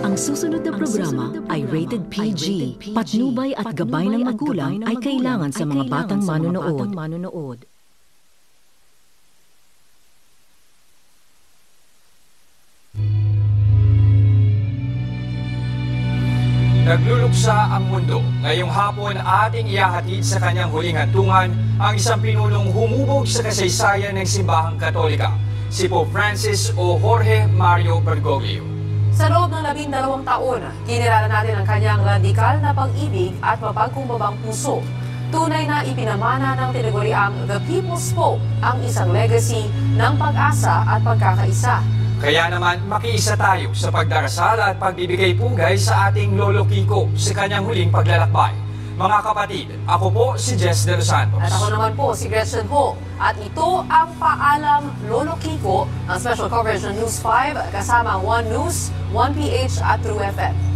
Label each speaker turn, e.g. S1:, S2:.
S1: Ang susunod na programa ay rated PG. Patnubay at gabay ng magulang ay kailangan sa mga batang manonood.
S2: Nagluluksa ang mundo. Ngayong hapon ating ihahatid sa kanyang huling hantungan ang isang pinunong humubog sa kasaysayan ng simbahang Katolika, si Pope Francis o Jorge Mario Bergoglio.
S3: Sa loob ng 12 taon, kinilala natin ang kanyang radikal na pag-ibig at mapagkumbabang puso. Tunay na ipinamana ng tinaguriang The People's Pope ang isang legacy ng pag-asa at pagkakaisa.
S2: Kaya naman makiisa tayo sa pagdarasal at pagbibigay pugay sa ating Lolo Kiko sa kanyang huling paglalakbay. Mga kapatid, ako po si Jess De Los Santos.
S3: At ako naman po si Gretchen Ho. At ito ang Paalam Lolo Kiko, ang special coverage ng News 5 kasama ang One News, One PH at True FM.